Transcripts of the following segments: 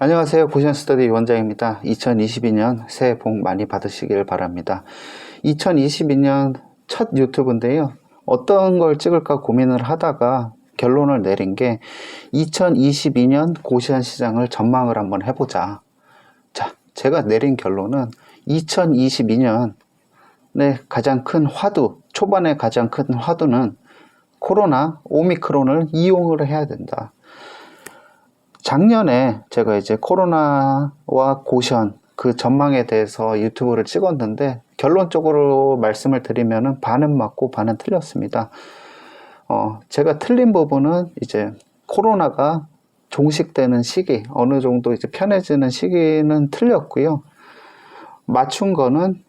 안녕하세요. 고시원스터디 원장입니다. 2022년 새해 복 많이 받으시길 바랍니다. 2022년 첫 유튜브인데요. 어떤 걸 찍을까 고민을 하다가 결론을 내린 게 2022년 고시원 시장을 전망을 한번 해보자. 자, 제가 내린 결론은 2022년의 가장 큰 화두, 초반에 가장 큰 화두는 코로나, 오미크론을 이용을 해야 된다. 작년에 제가 이제 코로나와 고시원 그 전망에 대해서 유튜브를 찍었는데 결론적으로 말씀을 드리면은 반은 맞고 반은 틀렸습니다. 제가 틀린 부분은 이제 코로나가 종식되는 시기, 어느 정도 이제 편해지는 시기는 틀렸고요. 맞춘 거는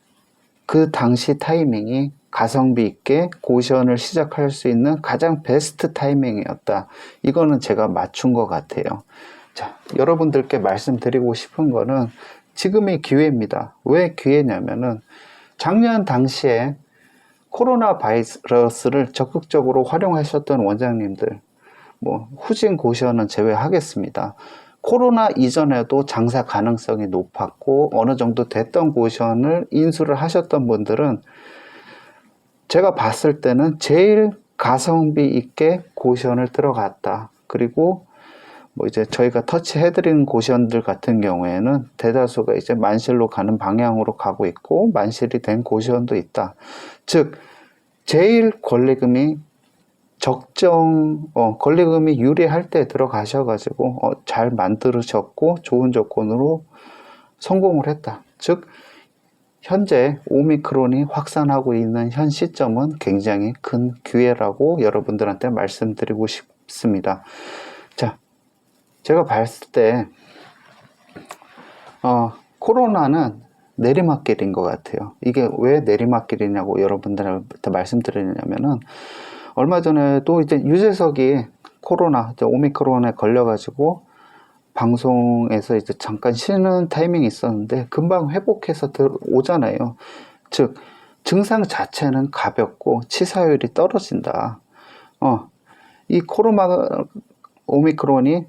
그 당시 타이밍이 가성비 있게 고시원을 시작할 수 있는 가장 베스트 타이밍이었다. 이거는 제가 맞춘 것 같아요. 자, 여러분들께 말씀드리고 싶은 거는 지금이 기회입니다. 왜 기회냐면은 작년 당시에 코로나 바이러스를 적극적으로 활용하셨던 원장님들, 후진 고시원은 제외하겠습니다. 코로나 이전에도 장사 가능성이 높았고 어느 정도 됐던 고시원을 인수를 하셨던 분들은 제가 봤을 때는 제일 가성비 있게 고시원을 들어갔다. 그리고 이제 저희가 터치해드리는 고시원들 같은 경우에는 대다수가 이제 만실로 가는 방향으로 가고 있고 만실이 된 고시원도 있다. 즉 제일 권리금이 권리금이 유리할 때 들어가셔가지고 잘 만들으셨고 좋은 조건으로 성공을 했다. 즉 현재 오미크론이 확산하고 있는 현 시점은 굉장히 큰 기회라고 여러분들한테 말씀드리고 싶습니다. 자, 제가 봤을 때 코로나는 내리막길인 것 같아요. 이게 왜 내리막길이냐고 여러분들한테 말씀드리냐면은 얼마 전에도 이제 유재석이 코로나, 오미크론에 걸려가지고 방송에서 이제 잠깐 쉬는 타이밍이 있었는데 금방 회복해서 오잖아요. 즉 증상 자체는 가볍고 치사율이 떨어진다. 이 코로나 오미크론이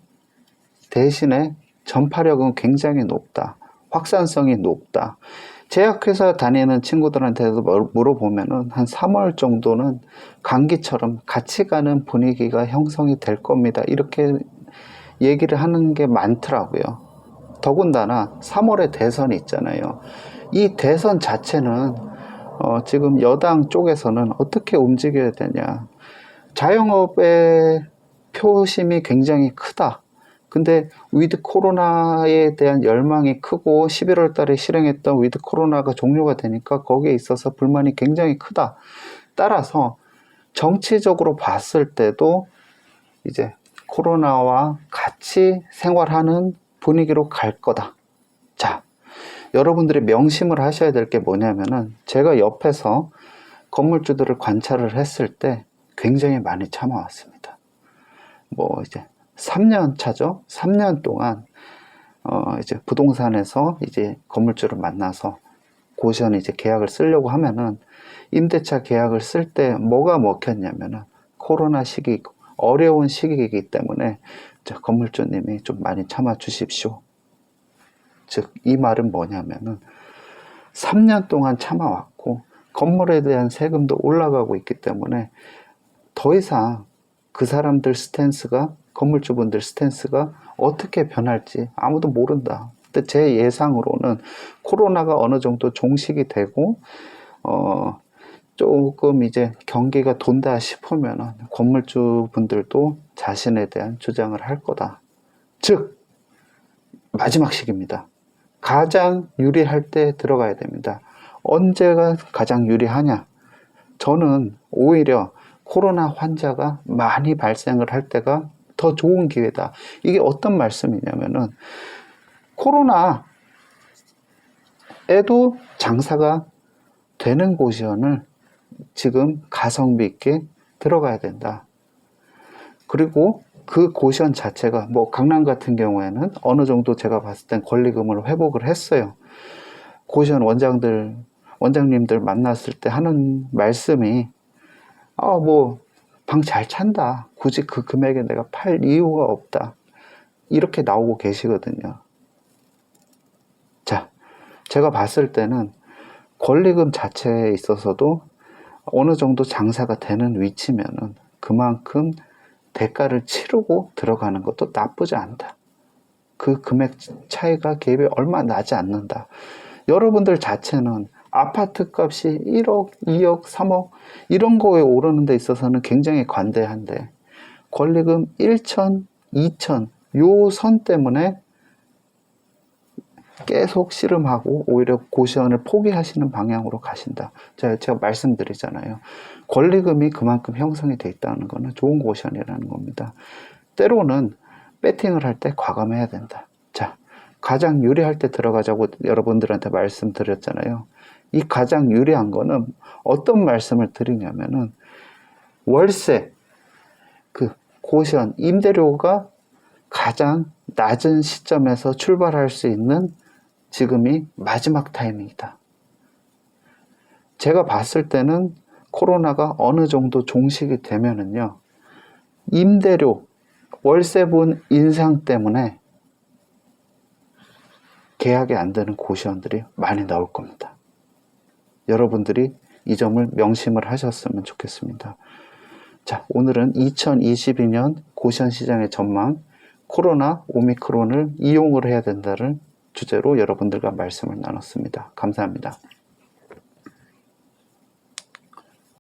대신에 전파력은 굉장히 높다. 확산성이 높다. 제약회사 다니는 친구들한테도 물어보면은 한 3월 정도는 감기처럼 같이 가는 분위기가 형성이 될 겁니다. 이렇게 얘기를 하는 게 많더라고요. 더군다나 3월에 대선이 있잖아요. 이 대선 자체는 지금 여당 쪽에서는 어떻게 움직여야 되냐. 자영업의 표심이 굉장히 크다. 근데 위드 코로나에 대한 열망이 크고 11월 달에 실행했던 위드 코로나가 종료가 되니까 거기에 있어서 불만이 굉장히 크다. 따라서 정치적으로 봤을 때도 이제 코로나와 같이 생활하는 분위기로 갈 거다. 자, 여러분들이 명심을 하셔야 될 게 뭐냐면은 제가 옆에서 건물주들을 관찰을 했을 때 굉장히 많이 참아왔습니다. 이제 3년 차죠. 3년 동안 이제 부동산에서 이제 건물주를 만나서 고시원 이제 계약을 쓰려고 하면은 임대차 계약을 쓸 때 뭐가 먹혔냐면은 코로나 시기고 어려운 시기이기 때문에 건물주님이 좀 많이 참아 주십시오. 즉 이 말은 뭐냐면은 3년 동안 참아왔고 건물에 대한 세금도 올라가고 있기 때문에 더 이상 그 사람들 스탠스가 건물주분들 스탠스가 어떻게 변할지 아무도 모른다. 근데 제 예상으로는 코로나가 어느 정도 종식이 되고 조금 이제 경기가 돈다 싶으면 건물주 분들도 자신에 대한 주장을 할 거다. 즉 마지막 시기입니다. 가장 유리할 때 들어가야 됩니다. 언제가 가장 유리하냐? 저는 오히려 코로나 환자가 많이 발생을 할 때가 더 좋은 기회다. 이게 어떤 말씀이냐면은 코로나에도 장사가 되는 고시원을 지금 가성비 있게 들어가야 된다. 그리고 그 고시원 자체가 강남 같은 경우에는 어느 정도 제가 봤을 땐 권리금을 회복을 했어요. 고시원 원장님들 만났을 때 하는 말씀이 방 잘 찬다. 굳이 그 금액에 내가 팔 이유가 없다. 이렇게 나오고 계시거든요. 제가 봤을 때는 권리금 자체에 있어서도 어느 정도 장사가 되는 위치면은 그만큼 대가를 치르고 들어가는 것도 나쁘지 않다. 그 금액 차이가 갭이 얼마 나지 않는다. 여러분들 자체는 아파트 값이 1억, 2억, 3억 이런 거에 오르는 데 있어서는 굉장히 관대한데 권리금 1천, 2천 요 선 때문에 계속 씨름하고 오히려 고시원을 포기하시는 방향으로 가신다. 제가 말씀드리잖아요. 권리금이 그만큼 형성이 돼 있다는 것은 좋은 고시원이라는 겁니다. 때로는 배팅을 할 때 과감해야 된다. 자, 가장 유리할 때 들어가자고 여러분들한테 말씀드렸잖아요. 이 가장 유리한 거는 어떤 말씀을 드리냐면은 월세, 그 고시원, 임대료가 가장 낮은 시점에서 출발할 수 있는 지금이 마지막 타이밍이다. 제가 봤을 때는 코로나가 어느 정도 종식이 되면은요, 임대료, 월세분 인상 때문에 계약이 안 되는 고시원들이 많이 나올 겁니다. 여러분들이 이 점을 명심을 하셨으면 좋겠습니다. 자, 오늘은 2022년 고시원 시장의 전망, 코로나, 오미크론을 이용을 해야 된다는 주제로 여러분들과 말씀을 나눴습니다. 감사합니다.